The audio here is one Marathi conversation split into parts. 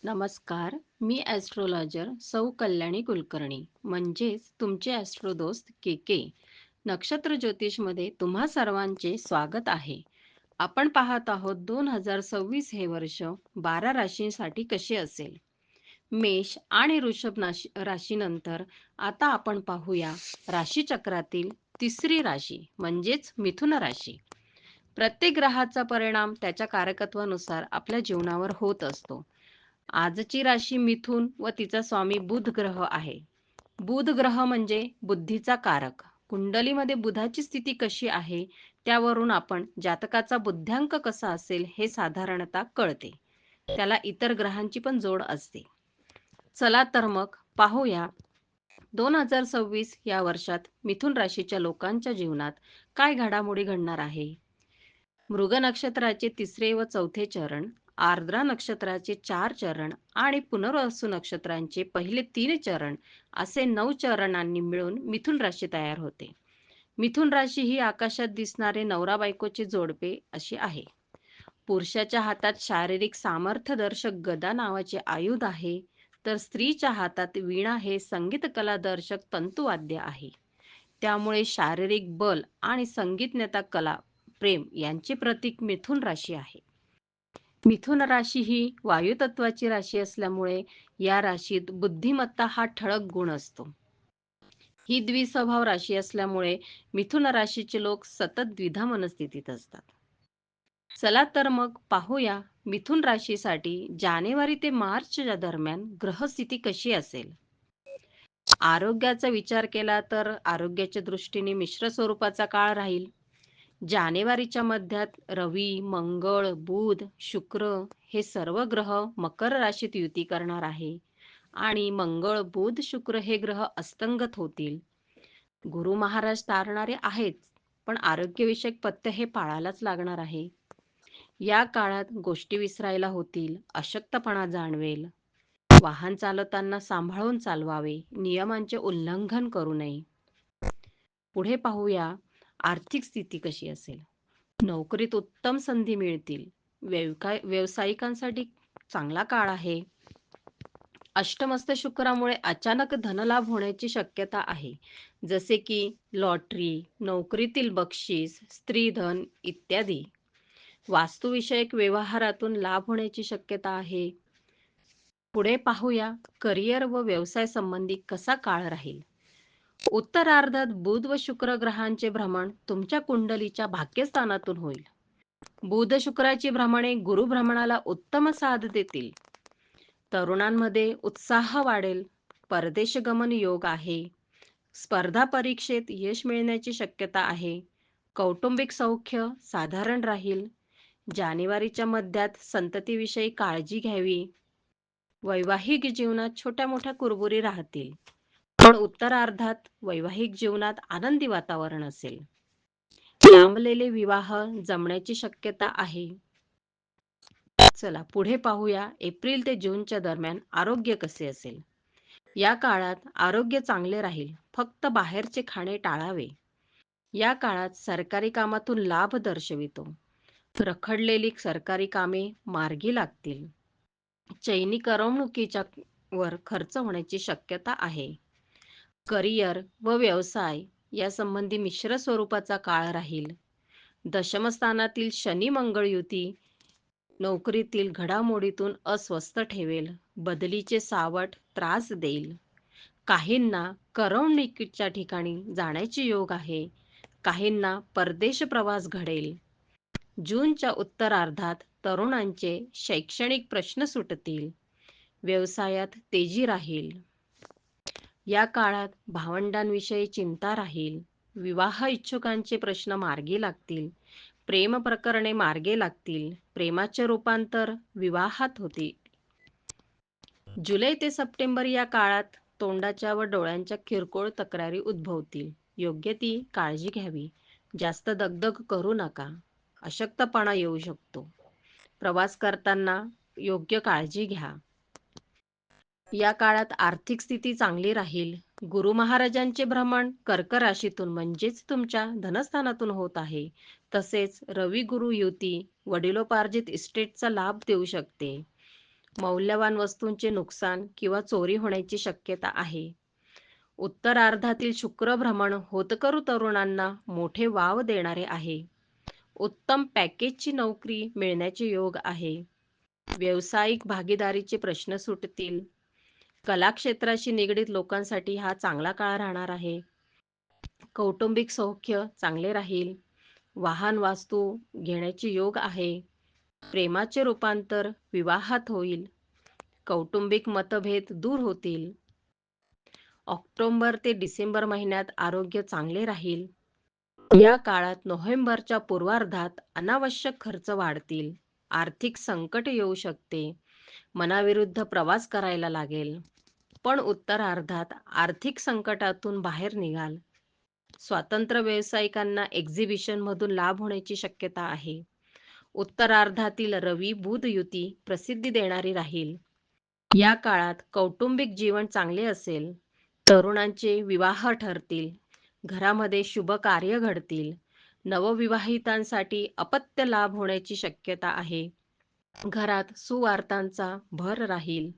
नमस्कार. मी ॲस्ट्रोलॉजर सौ कल्याणी कुलकर्णी म्हणजेच तुमचे ॲस्ट्रो दोस्त के के. नक्षत्र ज्योतिषमध्ये तुम्हा सर्वांचे स्वागत आहे. आपण पाहत आहोत 2026 हे वर्ष 12 राशींसाठी कसे असेल. मेष आणि वृषभ राशीनंतर आता आपण पाहूया राशीचक्रातील तिसरी राशी म्हणजेच मिथुन राशी. प्रत्येक ग्रहाचा परिणाम त्याच्या कारकत्वानुसार आपल्या जीवनावर होत असतो. आजची राशी मिथुन व तिचा स्वामी बुध ग्रह आहे. बुध ग्रह म्हणजे बुद्धीचा कारक. कुंडलीमध्ये बुधाची स्थिती कशी आहे त्यावरून आपण जातकाचा बुद्ध्यांक कसा असेल हे साधारणतः कळते. त्याला इतर ग्रहांची पण जोड असते. चला तर मग पाहूया 2026 या वर्षात मिथुन राशीच्या लोकांच्या जीवनात काय घडामोडी घडणार आहे. मृग नक्षत्राचे तिसरे व चौथे चरण, आर्द्रा नक्षत्राचे 4 चरण आणि पुनर्वसू नक्षत्रांचे पहिले 3 चरण असे 9 चरणांनी मिळून मिथुन राशी तयार होते. मिथुन राशी ही आकाशात दिसणारे नवरा बायकोचे जोडपे अशी आहे. पुरुषाच्या हातात शारीरिक सामर्थ्यदर्शक गदा नावाचे आयुध आहे, तर स्त्रीच्या हातात वीणा हे संगीत कलादर्शक तंतुवाद्य आहे. त्यामुळे शारीरिक बल आणि संगीतनेता कला प्रेम यांचे प्रतीक मिथुन राशी आहे. मिथुन राशी ही वायुतत्वाची राशी असल्यामुळे या राशीत बुद्धिमत्ता हा ठळक गुण असतो. ही द्विस्वभाव राशी असल्यामुळे मिथुन राशीचे लोक सतत द्विधा मनस्थितीत असतात. चला तर मग पाहूया मिथुन राशीसाठी जानेवारी ते मार्चच्या दरम्यान ग्रहस्थिती कशी असेल. आरोग्याचा विचार केला तर आरोग्याच्या दृष्टीने मिश्र स्वरूपाचा काळ राहील. जानेवारीच्या मध्यात रवी, मंगळ, बुध, शुक्र हे सर्व ग्रह मकर राशीत युती करणार आहे आणि मंगळ, बुध, शुक्र हे ग्रह अस्तंगत होतील. गुरु महाराज तारणारे आहेच, पण आरोग्यविषयक पथ्य हे पाळायलाच लागणार आहे. या काळात गोष्टी विसरायला होतील, अशक्तपणा जाणवेल. वाहन चालवताना सांभाळून चालवावे, नियमांचे उल्लंघन करू नये. पुढे पाहूया आर्थिक स्थिती कशी असेल. नोकरीत उत्तम संधी मिळतील. व्यावसायिकांसाठी चांगला काळ आहे. अष्टमस्त शुक्रामुळे अचानक धनलाभ होण्याची शक्यता आहे, जसे की लॉटरी, नोकरीतील बक्षीस, स्त्रीधन इत्यादी. वास्तुविषयक व्यवहारातून लाभ होण्याची शक्यता आहे. पुढे पाहूया करिअर व व्यवसाय संबंधी कसा काळ राहील. उत्तरार्धात बुध व शुक्र ग्रहांचे भ्रमण तुमच्या कुंडलीच्या भाग्यस्थानातून होईल. बुध शुक्राची भ्रमणे गुरु भ्रमणाला उत्तम साथ देतील. तरुणांमध्ये उत्साह वाढेल. परदेश गमन योग आहे. स्पर्धा परीक्षेत यश मिळण्याची शक्यता आहे. कौटुंबिक सौख्य साधारण राहील. जानेवारीच्या मध्यात संततीविषयी काळजी घ्यावी. वैवाहिक जीवनात छोट्या मोठ्या कुरबुरी राहतील, पण उत्तरार्धात वैवाहिक जीवनात आनंदी वातावरण असेल. लांबलेले विवाह जमण्याची शक्यता आहे. चला पुढे पाहूया एप्रिल ते जूनच्या दरम्यान आरोग्य कसे असेल. या काळात आरोग्य चांगले राहील, फक्त बाहेरचे खाणे टाळावे. या काळात सरकारी कामातून लाभ दर्शवितो. रखडलेली सरकारी कामे मार्गी लागतील. चैनी करमणुकीच्या वर खर्च होण्याची शक्यता आहे. करिअर व व्यवसाय यासंबंधी मिश्र स्वरूपाचा काळ राहील. दशमस्थानातील शनी मंगळ युती नोकरीतील घडामोडीतून अस्वस्थ ठेवेल. बदलीचे सावट त्रास देईल. काहींना करमणुकीच्या ठिकाणी जाण्याचे योग आहे. काहींना परदेश प्रवास घडेल. जूनच्या उत्तरार्धात तरुणांचे शैक्षणिक प्रश्न सुटतील. व्यवसायात तेजी राहील. या काळात भावंडांविषयी चिंता राहील. विवाह इच्छुकांचे प्रश्न मार्गी लागतील. प्रेम प्रकरणे मार्गे लागतील. प्रेमाचे रूपांतर विवाहात होते. जुलै ते सप्टेंबर या काळात तोंडाच्या व डोळ्यांच्या किरकोळ तक्रारी उद्भवतील. योग्य ती काळजी घ्यावी. जास्त दगदग करू नका. अशक्तपणा येऊ शकतो. प्रवास करताना योग्य काळजी घ्या. या काळात आर्थिक स्थिती चांगली राहील. गुरु महाराजांचे भ्रमण कर्क राशीतून म्हणजेच तुमच्या धनस्थानातून होत आहे. तसेच रवी गुरु युती वडिलोपार्जित इस्टेटचा लाभ देऊ शकते. मौल्यवान वस्तूंचे नुकसान किंवा चोरी होण्याची शक्यता आहे. उत्तरार्धातील शुक्र भ्रमण होतकरू तरुणांना मोठे वाव देणारे आहे. उत्तम पॅकेजची नोकरी मिळण्याचे योग आहे. व्यावसायिक भागीदारीचे प्रश्न सुटतील. कला क्षेत्राशी निगडीत लोकांसाठी हा चांगला काळ राहणार आहे. कौटुंबिक सौख्य चांगले राहील. वाहन वास्तू घेण्याचे योग आहे. प्रेमाचे रूपांतर विवाहात होईल. कौटुंबिक मतभेद दूर होतील. ऑक्टोबर ते डिसेंबर महिन्यात आरोग्य चांगले राहील. या काळात नोव्हेंबरच्या पूर्वार्धात अनावश्यक खर्च वाढतील. आर्थिक संकट येऊ शकते. मनाविरुद्ध प्रवास करायला लागेल. पण उत्तरार्धात आर्थिक संकटातून बाहेर निघाल. स्वातंत्र्य व्यावसायिकांना एक्झिबिशनमधून लाभ होण्याची शक्यता आहे. उत्तरार्धातील रवी बुध युती प्रसिद्धी देणारी राहील. या काळात कौटुंबिक जीवन चांगले असेल. तरुणांचे विवाह ठरतील. घरामध्ये शुभ कार्य घडतील. नवविवाहितांसाठी अपत्य लाभ होण्याची शक्यता आहे. घरात सुवार्तांचा भर राहील.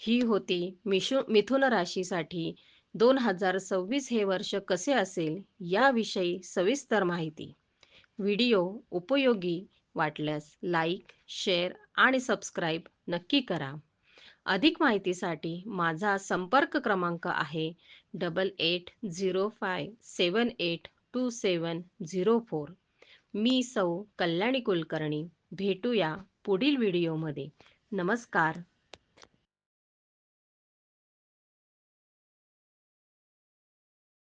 ही होती मिथुन राशीसाठी 2026 हे वर्ष कसे असेल याविषयी सविस्तर माहिती. व्हिडिओ उपयोगी वाटल्यास लाईक, शेअर आणि सबस्क्राईब नक्की करा. अधिक माहितीसाठी माझा संपर्क क्रमांक आहे 8805782704. मी सौ कल्याणी कुलकर्णी. भेटूया पुढील व्हिडिओमध्ये. नमस्कार.